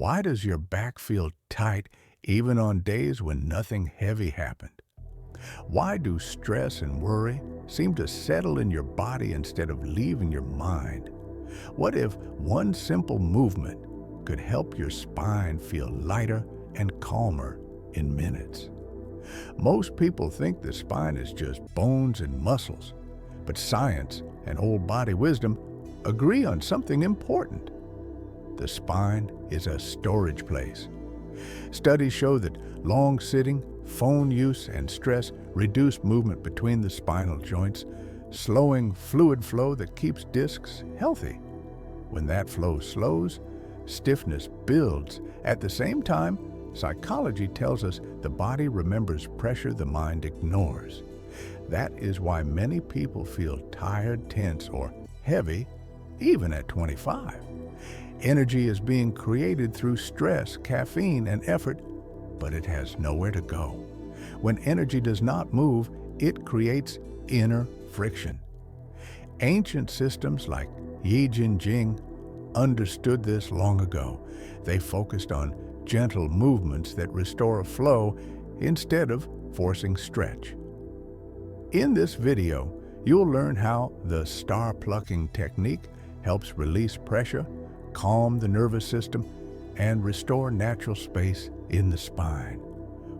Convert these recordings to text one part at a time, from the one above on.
Why does your back feel tight even on days when nothing heavy happened? Why do stress and worry seem to settle in your body instead of leaving your mind? What if one simple movement could help your spine feel lighter and calmer in minutes? Most people think the spine is just bones and muscles, but science and old body wisdom agree on something important. The spine is a storage place. Studies show that long sitting, phone use, and stress reduce movement between the spinal joints, slowing fluid flow that keeps discs healthy. When that flow slows, stiffness builds. At the same time, psychology tells us the body remembers pressure the mind ignores. That is why many people feel tired, tense, or heavy, even at 25. Energy is being created through stress, caffeine, and effort, but it has nowhere to go. When energy does not move, it creates inner friction. Ancient systems like Yi Jin Jing understood this long ago. They focused on gentle movements that restore flow instead of forcing stretch. In this video, you'll learn how the Star Plucking technique helps release pressure, calm the nervous system, and restore natural space in the spine.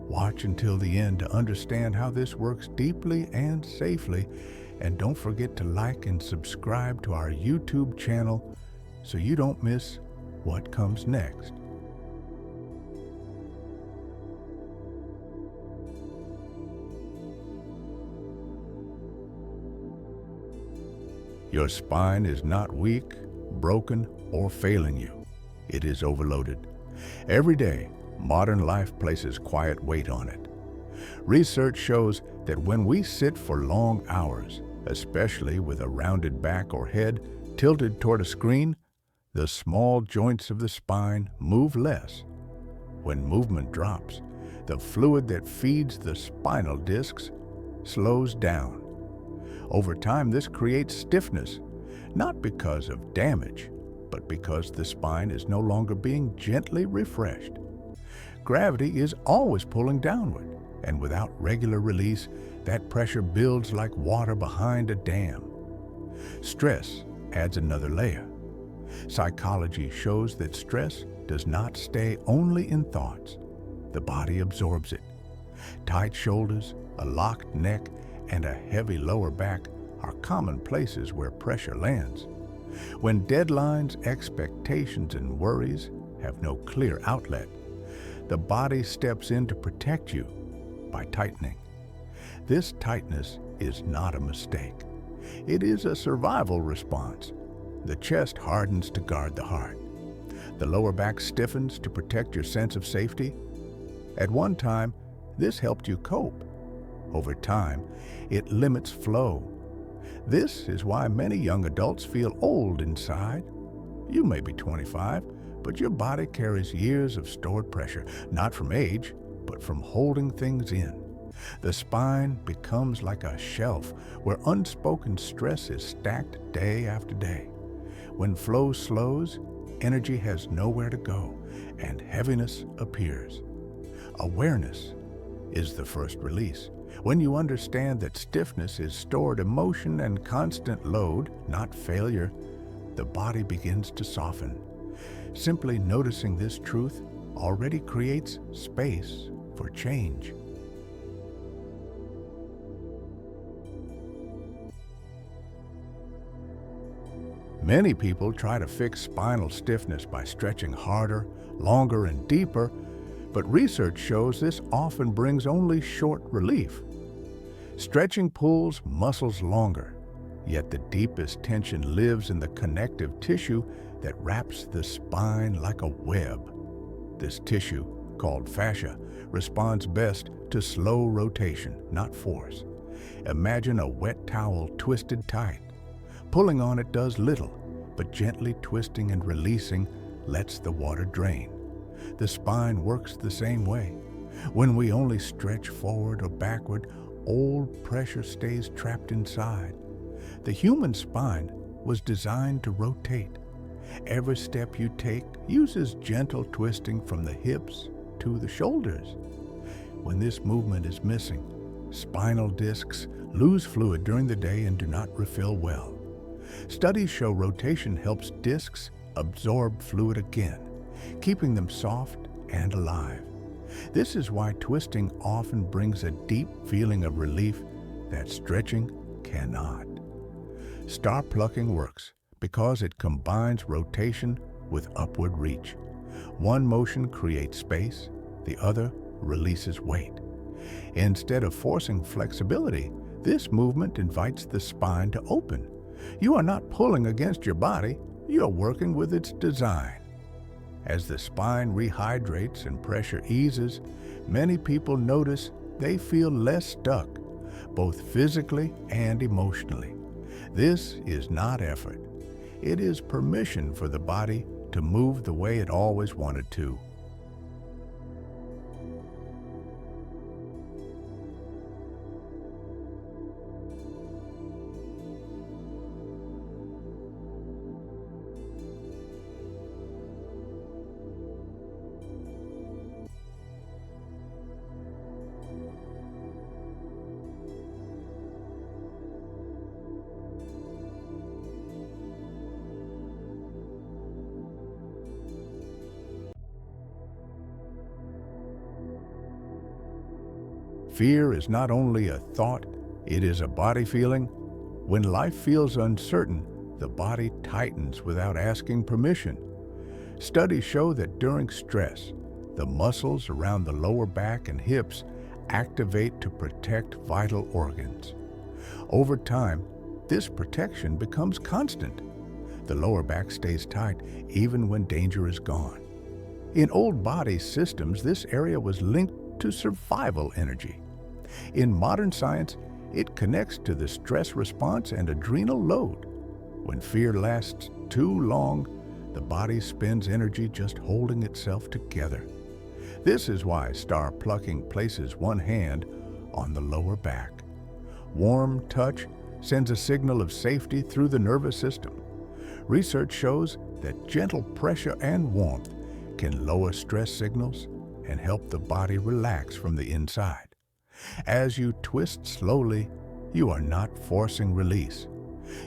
Watch until the end to understand how this works deeply and safely, and don't forget to like and subscribe to our YouTube channel so you don't miss what comes next. Your spine is not weak, broken, or failing you. It is overloaded. Every day, modern life places quiet weight on it. Research shows that when we sit for long hours, especially with a rounded back or head tilted toward a screen, the small joints of the spine move less. When movement drops, the fluid that feeds the spinal discs slows down. Over time, this creates stiffness, not because of damage, but because the spine is no longer being gently refreshed. Gravity is always pulling downward, and without regular release, that pressure builds like water behind a dam. Stress adds another layer. Psychology shows that stress does not stay only in thoughts. The body absorbs it. Tight shoulders, a locked neck, and a heavy lower back are common places where pressure lands. When deadlines, expectations, and worries have no clear outlet, the body steps in to protect you by tightening. This tightness is not a mistake. It is a survival response. The chest hardens to guard the heart. The lower back stiffens to protect your sense of safety. At one time, this helped you cope. Over time, it limits flow. This is why many young adults feel old inside. You may be 25, but your body carries years of stored pressure, not from age, but from holding things in. The spine becomes like a shelf where unspoken stress is stacked day after day. When flow slows, energy has nowhere to go, and heaviness appears. Awareness is the first release. When you understand that stiffness is stored emotion and constant load, not failure, the body begins to soften. Simply noticing this truth already creates space for change. Many people try to fix spinal stiffness by stretching harder, longer, and deeper, but research shows this often brings only short relief. Stretching pulls muscles longer, yet the deepest tension lives in the connective tissue that wraps the spine like a web. This tissue, called fascia, responds best to slow rotation, not force. Imagine a wet towel twisted tight. Pulling on it does little, but gently twisting and releasing lets the water drain. The spine works the same way. When we only stretch forward or backward, old pressure stays trapped inside. The human spine was designed to rotate. Every step you take uses gentle twisting from the hips to the shoulders. When this movement is missing, spinal discs lose fluid during the day and do not refill well. Studies show rotation helps discs absorb fluid again, keeping them soft and alive. This is why twisting often brings a deep feeling of relief that stretching cannot. Star plucking works because it combines rotation with upward reach. One motion creates space, the other releases weight. Instead of forcing flexibility, this movement invites the spine to open. You are not pulling against your body, you are working with its design. As the spine rehydrates and pressure eases, many people notice they feel less stuck, both physically and emotionally. This is not effort. It is permission for the body to move the way it always wanted to. Fear is not only a thought, it is a body feeling. When life feels uncertain, the body tightens without asking permission. Studies show that during stress, the muscles around the lower back and hips activate to protect vital organs. Over time, this protection becomes constant. The lower back stays tight even when danger is gone. In old body systems, this area was linked to survival energy. In modern science, it connects to the stress response and adrenal load. When fear lasts too long, the body spends energy just holding itself together. This is why Star Plucking places one hand on the lower back. Warm touch sends a signal of safety through the nervous system. Research shows that gentle pressure and warmth can lower stress signals and help the body relax from the inside. As you twist slowly, you are not forcing release.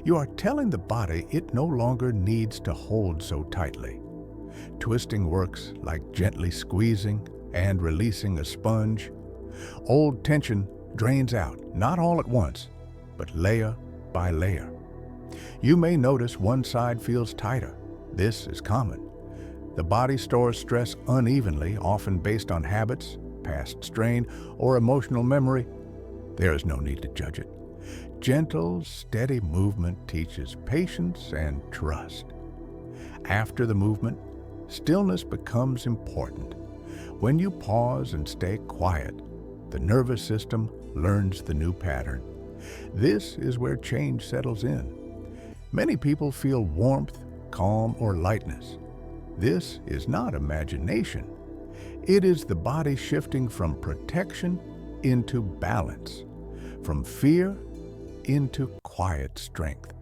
You are telling the body it no longer needs to hold so tightly. Twisting works like gently squeezing and releasing a sponge. Old tension drains out, not all at once, but layer by layer. You may notice one side feels tighter. This is common. The body stores stress unevenly, often based on habits, past strain, or emotional memory. There is no need to judge it. Gentle, steady movement teaches patience and trust. After the movement, stillness becomes important. When you pause and stay quiet, the nervous system learns the new pattern. This is where change settles in. Many people feel warmth, calm, or lightness. This is not imagination. It is the body shifting from protection into balance, from fear into quiet strength.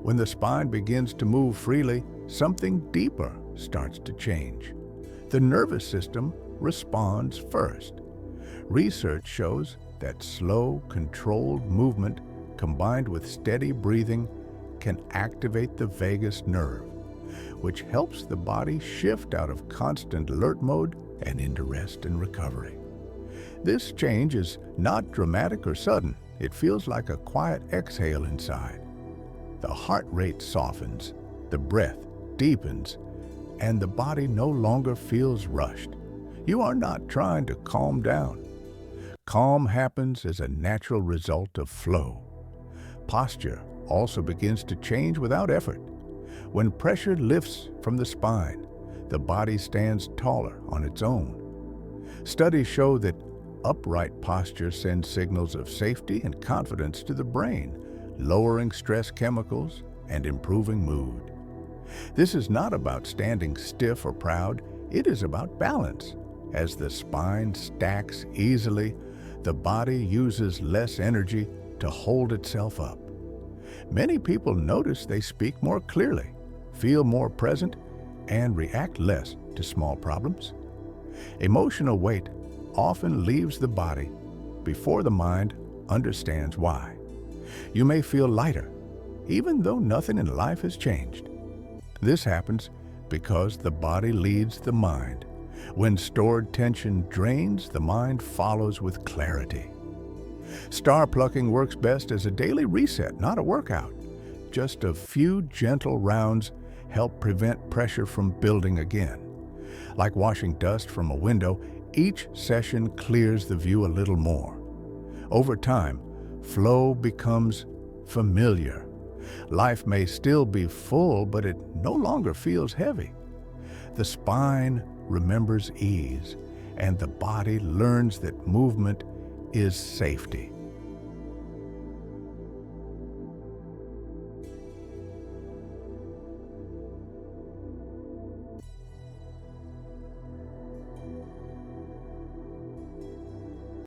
When the spine begins to move freely, something deeper starts to change. The nervous system responds first. Research shows that slow, controlled movement combined with steady breathing can activate the vagus nerve, which helps the body shift out of constant alert mode and into rest and recovery. This change is not dramatic or sudden. It feels like a quiet exhale inside. The heart rate softens, the breath deepens, and the body no longer feels rushed. You are not trying to calm down. Calm happens as a natural result of flow. Posture also begins to change without effort. When pressure lifts from the spine, the body stands taller on its own. Studies show that Upright posture sends signals of safety and confidence to the brain, lowering stress chemicals and improving mood. This is not about standing stiff or proud, it is about balance. As the spine stacks easily, the body uses less energy to hold itself up. Many people notice they speak more clearly, feel more present, and react less to small problems. Emotional weight often leaves the body before the mind understands why. You may feel lighter, even though nothing in life has changed. This happens because the body leads the mind. When stored tension drains, the mind follows with clarity. Star plucking works best as a daily reset, not a workout. Just a few gentle rounds help prevent pressure from building again. Like washing dust from a window, each session clears the view a little more. Over time, flow becomes familiar. Life may still be full, but it no longer feels heavy. The spine remembers ease, and the body learns that movement is safety.